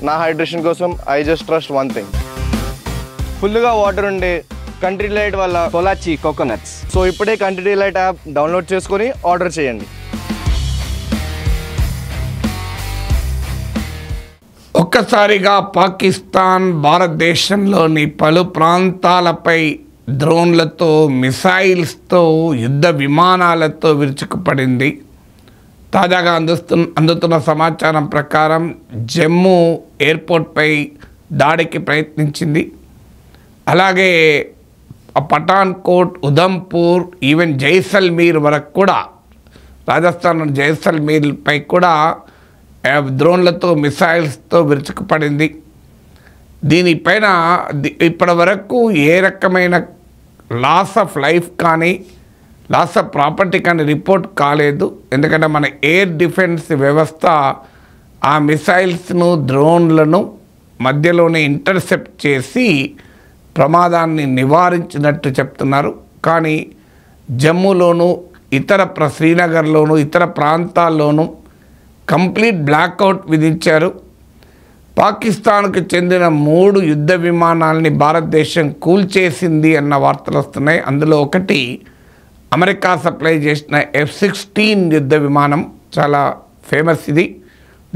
నా హైడ్రేషన్ కోసం I just trust one thing. ఫుల్గా వాటర్ ఉండే కంట్రీ డిలైట్ వల్ల పొలాచి కోకోనట్స్. సో ఇప్పుడే కంట్రీ డిలైట్ యాప్ డౌన్లోడ్ చేసుకొని ఆర్డర్ చేయండి. ఒక్కసారిగా పాకిస్తాన్ భారతదేశంలోని పలు ప్రాంతాలపై డ్రోన్లతో, మిసైల్స్తో, యుద్ధ విమానాలతో విరుచుకుపడింది. తాజాగా అందుతున్న సమాచారం ప్రకారం జమ్మూ ఎయిర్పోర్ట్పై దాడికి ప్రయత్నించింది. అలాగే పఠాన్కోట్, ఉధంపూర్, ఈవెన్ జైసల్మీర్ వరకు కూడా, రాజస్థాన్ జైసల్మీర్పై కూడా డ్రోన్లతో, మిసైల్స్తో విరుచుకుపడింది. దీనిపైన ఇప్పటి వరకు ఏ రకమైన లాస్ ఆఫ్ లైఫ్ కానీ, లాస్ ఆఫ్ ప్రాపర్టీ కానీ రిపోర్ట్ కాలేదు. ఎందుకంటే మన ఎయిర్ డిఫెన్స్ వ్యవస్థ ఆ మిసైల్స్ను, డ్రోన్లను మధ్యలోనే ఇంటర్సెప్ట్ చేసి ప్రమాదాన్ని నివారించినట్టు చెప్తున్నారు. కానీ జమ్మూలోను, శ్రీనగర్లోను, ఇతర ప్రాంతాల్లోనూ కంప్లీట్ బ్లాక్అవుట్ విధించారు. పాకిస్తాన్కు చెందిన 3 యుద్ధ విమానాలని భారతదేశం కూల్చేసింది అన్న వార్తలు వస్తున్నాయి. అందులో ఒకటి అమెరికా సప్లై చేసిన F-16 యుద్ధ విమానం, చాలా ఫేమస్ ఇది.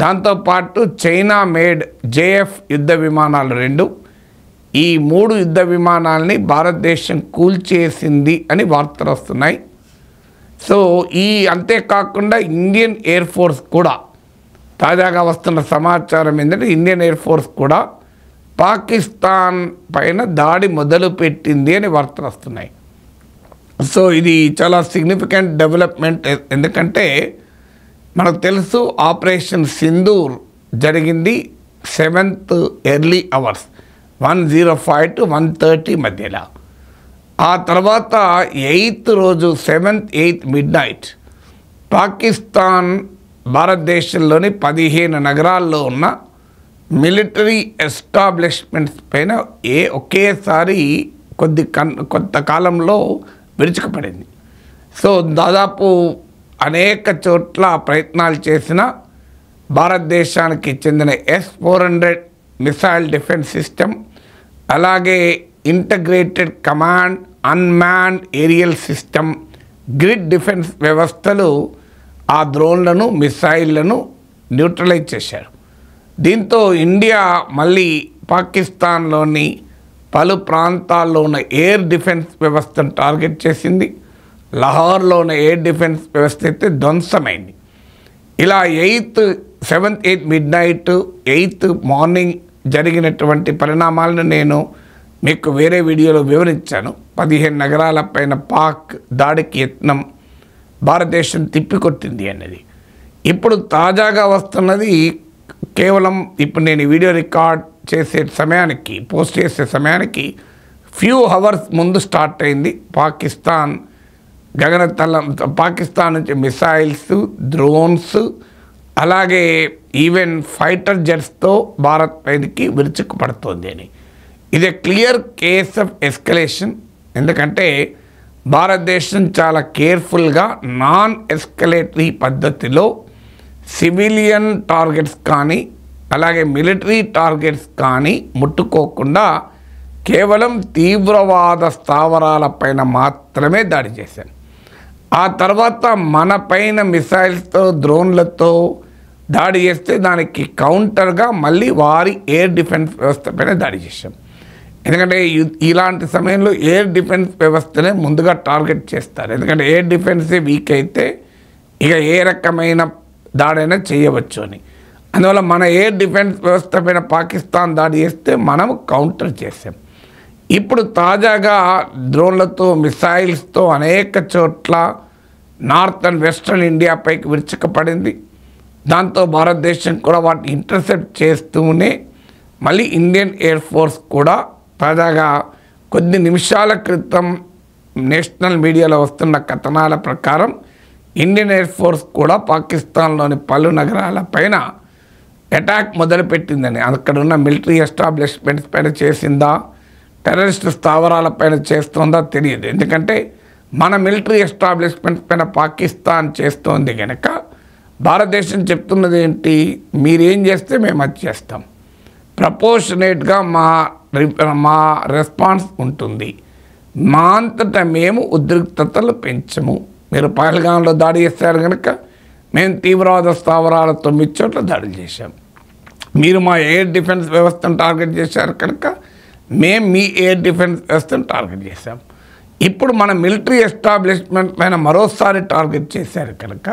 దాంతోపాటు చైనా మేడ్ JF యుద్ధ విమానాలు 2. ఈ 3 యుద్ధ విమానాలని భారతదేశం కూల్చేసింది అని వార్తలు వస్తున్నాయి. సో అంతేకాకుండా ఇండియన్ ఎయిర్ ఫోర్స్ కూడా, తాజాగా వస్తున్న సమాచారం ఏంటంటే ఇండియన్ ఎయిర్ ఫోర్స్ కూడా పాకిస్తాన్ పైన దాడి మొదలుపెట్టింది అని వార్తలు వస్తున్నాయి. సో ఇది చాలా సిగ్నిఫికెంట్ డెవలప్మెంట్. ఎందుకంటే మనకు తెలుసు ఆపరేషన్ సింధూర్ జరిగింది 7th ఎర్లీ అవర్స్ 1:05 to 1:30 మధ్యలో. ఆ తర్వాత 8th రోజు 7th, 8th midnight పాకిస్తాన్ భారతదేశంలోని 15 నగరాల్లో ఉన్న మిలిటరీ ఎస్టాబ్లిష్మెంట్స్ పైన ఒకేసారి కొంతకాలంలో విరుచుకుపడింది. సో దాదాపు అనేక చోట్ల ప్రయత్నాలు చేసిన భారతదేశానికి చెందిన S-400 మిసైల్ డిఫెన్స్ సిస్టమ్, అలాగే integrated command, unmanned aerial system, grid defence వ్యవస్థలు ఆ డ్రోన్లను, మిసైళ్లను న్యూట్రలైజ్ చేశారు. దీంతో ఇండియా మళ్ళీ పాకిస్తాన్లోని పలు ప్రాంతాల్లో ఉన్న ఎయిర్ డిఫెన్స్ వ్యవస్థను టార్గెట్ చేసింది. లాహోర్లో ఉన్న ఎయిర్ డిఫెన్స్ వ్యవస్థ అయితే ధ్వంసమైంది. ఇలా 7th, 8th midnight, 8th morning జరిగినటువంటి పరిణామాలను నేను మీకు వేరే వీడియోలో వివరించాను. 15 నగరాలపైన పాక్ దాడికి యత్నం, భారతదేశం తిప్పికొట్టింది అన్నది. ఇప్పుడు తాజాగా వస్తున్నది కేవలం ఇప్పుడు నేను ఈ వీడియో రికార్డ్ చేసే సమయానికి, పోస్ట్ చేసే సమయానికి ఫ్యూ అవర్స్ ముందు స్టార్ట్ అయింది. పాకిస్తాన్ నుంచి మిసైల్స్, డ్రోన్స్, అలాగే ఈవెన్ ఫైటర్ జెట్స్తో భారత్ పైకి విరుచుకుపడుతోంది అని. ఇది క్లియర్ కేస్ ఆఫ్ ఎస్కలేషన్. ఎందుకంటే భారతదేశం చాలా కేర్ఫుల్గా నాన్ ఎస్కలేటరీ పద్ధతిలో సివిలియన్ టార్గెట్స్ కానీ, అలాగే మిలిటరీ టార్గెట్స్ కానీ ముట్టుకోకుండా కేవలం తీవ్రవాద స్థావరాలపైన మాత్రమే దాడి చేశాను. ఆ తర్వాత మన పైన మిసైల్స్తో, డ్రోన్లతో దాడి చేస్తే దానికి కౌంటర్గా మళ్ళీ వారి ఎయిర్ డిఫెన్స్ వ్యవస్థ పైన దాడి చేశాం. ఎందుకంటే ఇలాంటి సమయంలో ఎయిర్ డిఫెన్స్ వ్యవస్థనే ముందుగా టార్గెట్ చేస్తారు. ఎందుకంటే ఎయిర్ డిఫెన్సే వీక్ అయితే ఇక ఏ రకమైన దాడైనా చేయవచ్చు అని. అందువల్ల మన ఎయిర్ డిఫెన్స్ వ్యవస్థ పైన పాకిస్తాన్ దాడి చేస్తే మనం కౌంటర్ చేసాం. ఇప్పుడు తాజాగా డ్రోన్లతో, మిసైల్స్తో అనేక చోట్ల నార్త్ అండ్ వెస్ట్రన్ ఇండియాపైకి విరుచుకుపడింది. దాంతో భారతదేశం కూడా వాటిని ఇంటర్సెప్ట్ చేస్తూనే మళ్ళీ ఇండియన్ ఎయిర్ ఫోర్స్ కూడా తాజాగా కొద్ది నిమిషాల క్రితం నేషనల్ మీడియాలో వస్తున్న కథనాల ప్రకారం ఇండియన్ ఎయిర్ ఫోర్స్ కూడా పాకిస్తాన్లోని పలు నగరాలపైన అటాక్ మొదలుపెట్టిందని, అక్కడ ఉన్న మిలిటరీ ఎస్టాబ్లిష్మెంట్స్ పైన చేసిందా, టెర్రరిస్ట్ స్థావరాలపైన చేస్తుందా తెలియదు. ఎందుకంటే మన మిలిటరీ ఎస్టాబ్లిష్మెంట్స్ పైన పాకిస్తాన్ చేస్తోంది కనుక భారతదేశం చెప్తున్నది ఏంటి, మీరేం చేస్తే మేము అది చేస్తాం. ప్రపోర్షనేట్గా మా రెస్పాన్స్ ఉంటుంది. మా అంతటా మేము ఉద్రిక్తతలు పెంచము. మీరు పహల్గాంలో దాడి చేశారు కనుక మేము తీవ్రవాద స్థావరాల 9 చోట్ల దాడులు చేశాం. మీరు మా ఎయిర్ డిఫెన్స్ వ్యవస్థను టార్గెట్ చేశారు కనుక మేము మీ ఎయిర్ డిఫెన్స్ వ్యవస్థను టార్గెట్ చేశాం. ఇప్పుడు మన మిలిటరీ ఎస్టాబ్లిష్మెంట్ పైన మరోసారి టార్గెట్ చేశారు కనుక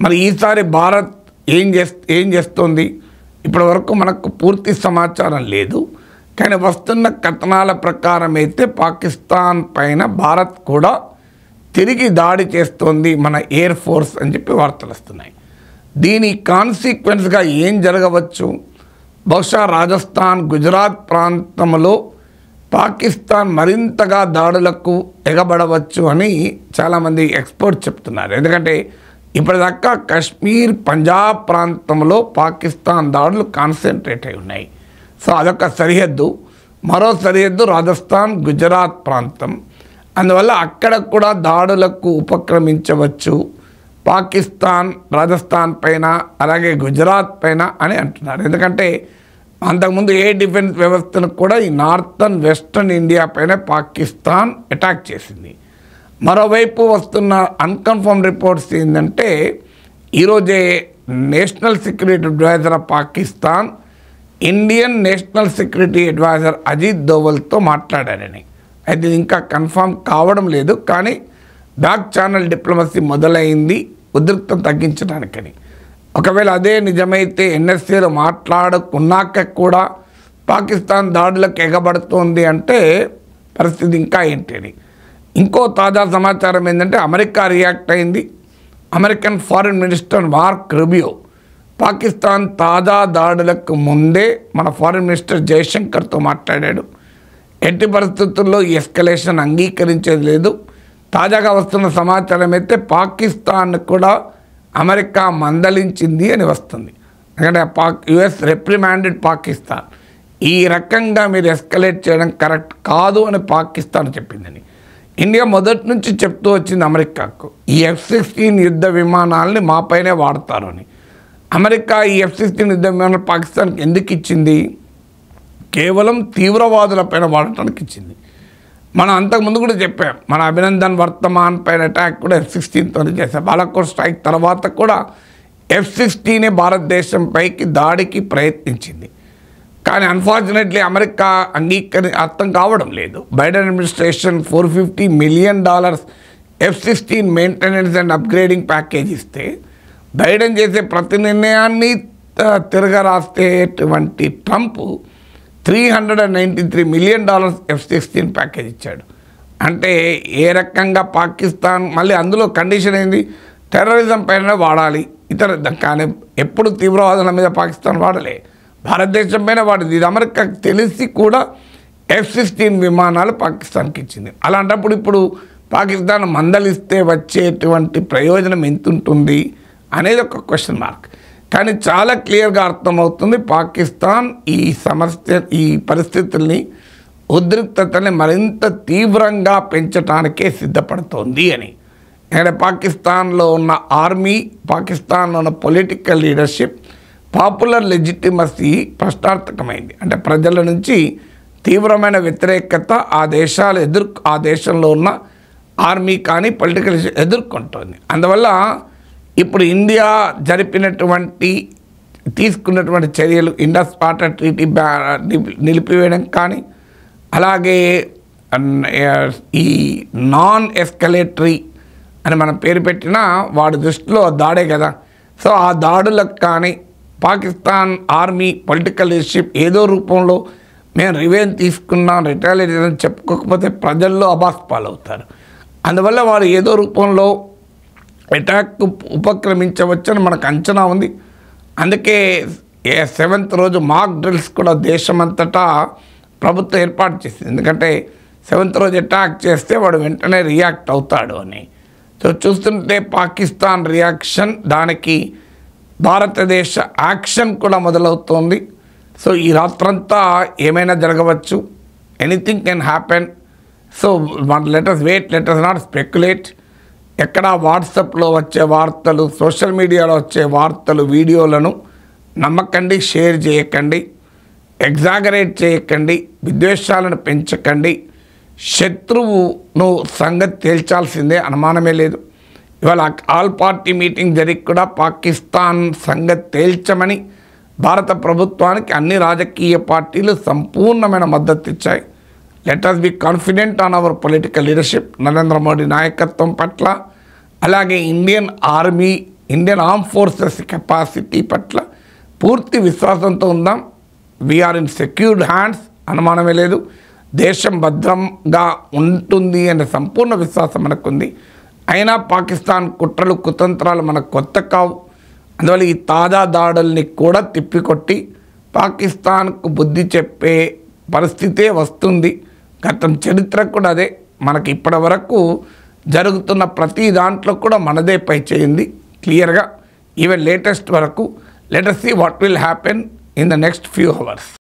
మరి ఈసారి భారత్ ఏం చేస్తుంది? ఇప్పటి వరకు మనకు పూర్తి సమాచారం లేదు. కానీ వస్తున్న కథనాల ప్రకారం అయితే పాకిస్తాన్ పైన భారత్ కూడా తిరిగి దాడి చేస్తోంది మన ఎయిర్ ఫోర్స్ అని చెప్పి వార్తలు వస్తున్నాయి. దీని కాన్సిక్వెన్స్గా ఏం జరగవచ్చు? బహుశా రాజస్థాన్, గుజరాత్ ప్రాంతంలో పాకిస్తాన్ మరింతగా దాడులకు ఎగబడవచ్చు అని చాలామంది ఎక్స్పర్ట్స్ చెప్తున్నారు. ఎందుకంటే ఇప్పటిదాకా కశ్మీర్, పంజాబ్ ప్రాంతంలో పాకిస్తాన్ దాడులు కాన్సన్ట్రేట్ అయి ఉన్నాయి. సో అదొక సరిహద్దు. మరో సరిహద్దు రాజస్థాన్, గుజరాత్ ప్రాంతం. అందువల్ల అక్కడ కూడా దాడులకు ఉపక్రమించవచ్చు పాకిస్తాన్ రాజస్థాన్ పైన, అలాగే గుజరాత్ పైన అని అంటున్నారు. ఎందుకంటే అంతకుముందు ఎయిర్ డిఫెన్స్ వ్యవస్థను కూడా ఈ నార్థన్ వెస్టర్న్ ఇండియా పైన పాకిస్తాన్ అటాక్ చేసింది. మరోవైపు వస్తున్న అన్కన్ఫర్మ్ రిపోర్ట్స్ ఏంటంటే ఈరోజే national security advisor of Pakistan Indian national security advisor Ajit దోవల్తో మాట్లాడారని. అయితే ఇంకా కన్ఫర్మ్ కావడం లేదు. కానీ బ్యాక్ ఛానల్ డిప్లొమసీ మొదలైంది ఉద్రిక్తం తగ్గించడానికని. ఒకవేళ అదే నిజమైతే ఎన్ఎస్ఏలో మాట్లాడుకున్నాక కూడా పాకిస్తాన్ దాడులకు ఎగబడుతోంది అంటే పరిస్థితి ఇంకా ఏంటి? ఇంకో తాజా సమాచారం ఏంటంటే అమెరికా రియాక్ట్ అయింది. American foreign minister mark Rubio Pakistan తాజా దాడులకు ముందే మన ఫారిన్ మినిస్టర్ జయశంకర్తో మాట్లాడాడు. ఎట్టి పరిస్థితుల్లో ఈ ఎస్కలేషన్ అంగీకరించేది లేదు. తాజాగా వస్తున్న సమాచారం అయితే పాకిస్తాన్ కూడా అమెరికా మందలించింది అని వస్తుంది. ఎందుకంటే యుఎస్ రిప్రిమాండెడ్ పాకిస్తాన్, ఈ రకంగా మీరు ఎస్కలేట్ చేయడం కరెక్ట్ కాదు అని పాకిస్తాన్ చెప్పిందని. ఇండియా మొదటి నుంచి చెప్తూ వచ్చింది అమెరికాకు, ఈ F-16 యుద్ధ విమానాలని మాపైనే వాడతారు అని. అమెరికా ఈ F-16 యుద్ధ విమానాలు పాకిస్తాన్కి ఎందుకు ఇచ్చింది? కేవలం తీవ్రవాదులపైన వాడటానికి ఇచ్చింది. మనం అంతకుముందు కూడా చెప్పాం, మన అభినందన్ వర్తమాన్ పైన అటాక్ కూడా F-16తో చేశాం. బాలాకోట్ స్ట్రైక్ తర్వాత కూడా F-16 భారతదేశం పైకి దాడికి ప్రయత్నించింది. కానీ అన్ఫార్చునేట్లీ అమెరికా అర్థం కావడం లేదు. Biden administration $450 million F-16 maintenance and upgrading package ఇస్తే బైడెన్ చేసే ప్రతి నిర్ణయాన్ని తిరగరాసేటువంటి ట్రంప్ $393 మిలియన్ F-16 ప్యాకేజ్ ఇచ్చాడు. అంటే ఏ రకంగా పాకిస్తాన్ మళ్ళీ అందులో కండిషన్ ఏంది? టెర్రరిజం పైన వాడాలి. కానీ ఎప్పుడు తీవ్రవాదుల మీద పాకిస్తాన్ వాడలే, భారతదేశం పైన వాడింది. ఇది అమెరికాకి తెలిసి కూడా F-16 విమానాలు పాకిస్తాన్కి ఇచ్చింది. అలాంటప్పుడు ఇప్పుడు పాకిస్తాన్ మందలిస్తే వచ్చేటువంటి ప్రయోజనం ఎంత ఉంటుంది అనేది ఒక క్వశ్చన్ మార్క్. కానీ చాలా క్లియర్గా అర్థమవుతుంది పాకిస్తాన్ ఈ పరిస్థితుల్ని, ఉద్రిక్తతని మరింత తీవ్రంగా పెంచడానికే సిద్ధపడుతోంది అని. ఇక్కడ పాకిస్తాన్లో ఉన్న ఆర్మీ, పాకిస్తాన్లో ఉన్న పొలిటికల్ లీడర్షిప్, పాపులర్ లెజిటిమసీ ప్రశ్నార్థకమైంది. అంటే ప్రజల నుంచి తీవ్రమైన వ్యతిరేకత ఆ దేశంలో ఉన్న ఆర్మీ కానీ పొలిటికల్ ఎదుర్కొంటుంది. అందువల్ల ఇప్పుడు ఇండియా తీసుకున్నటువంటి చర్యలు, ఇండస్ వాటర్ ట్రీటీ నిలిపివేయడం కానీ, అలాగే ఈ నాన్ ఎస్కలేటరీ అని మనం పేరు పెట్టినా వాడి దృష్టిలో దాడే కదా. సో ఆ దాడులకు కానీ పాకిస్తాన్ ఆర్మీ పొలిటికల్ లీడర్షిప్ ఏదో రూపంలో మేము రివెంజ్ తీసుకున్నాం, రిటాలియేట్ అని చెప్పుకోకపోతే ప్రజల్లో అబాస్పాలవుతారు. అందువల్ల వారు ఏదో రూపంలో అటాక్ ఉపక్రమించవచ్చని మనకు అంచనా ఉంది. అందుకే 7th రోజు మాక్ డ్రిల్స్ కూడా దేశమంతటా ప్రభుత్వం ఏర్పాటు చేసింది. ఎందుకంటే 7th రోజు అటాక్ చేస్తే వాడు వెంటనే రియాక్ట్ అవుతాడు అని. సో చూస్తుంటే పాకిస్తాన్ రియాక్షన్, దానికి భారతదేశ యాక్షన్ కూడా మొదలవుతోంది. సో ఈ రాత్రంతా ఏమైనా జరగవచ్చు, anything can happen. So let us wait, let us not speculate. ఎక్కడ వాట్సాప్లో వచ్చే వార్తలు, సోషల్ మీడియాలో వచ్చే వార్తలు, వీడియోలను నమ్మకండి, షేర్ చేయకండి. ఎగ్జాగరేట్ చేయకండి, విద్వేషాలను పెంచకండి. శత్రువును సంగతి తేల్చాల్సిందే, అనుమానమే లేదు. ఇవాళ ఆల్ పార్టీ మీటింగ్ జరిగి కూడా పాకిస్తాన్ సంగతి తేల్చమని భారత ప్రభుత్వానికి అన్ని రాజకీయ పార్టీలు సంపూర్ణమైన మద్దతు ఇచ్చాయి. Let us be confident on our political leadership, Narendra Modi నాయకత్వం పట్ల, అలాగే Indian army, Indian arm forces capacity పట్ల పూర్తి విశ్వాసంతో ఉందాం. వీఆర్ ఇన్ సెక్యూర్డ్ హ్యాండ్స్, అనుమానమే లేదు. దేశం భద్రంగా ఉంటుంది అనే సంపూర్ణ విశ్వాసం మనకుంది. అయినా పాకిస్తాన్ కుట్రలు కుతంత్రాలు మనకు కొత్త కావు. అందువల్ల ఈ తాజా దాడుల్ని కూడా తిప్పికొట్టి పాకిస్తాన్కు బుద్ధి చెప్పే పరిస్థితే వస్తుంది. గతం చరిత్ర కూడా అదే. మనకి ఇప్పటి వరకు జరుగుతున్న ప్రతి దాంట్లో కూడా మనదే పై చేయింది క్లియర్గా, ఈవెన్ లేటెస్ట్ వరకు. Let us see what will happen in the next few hours.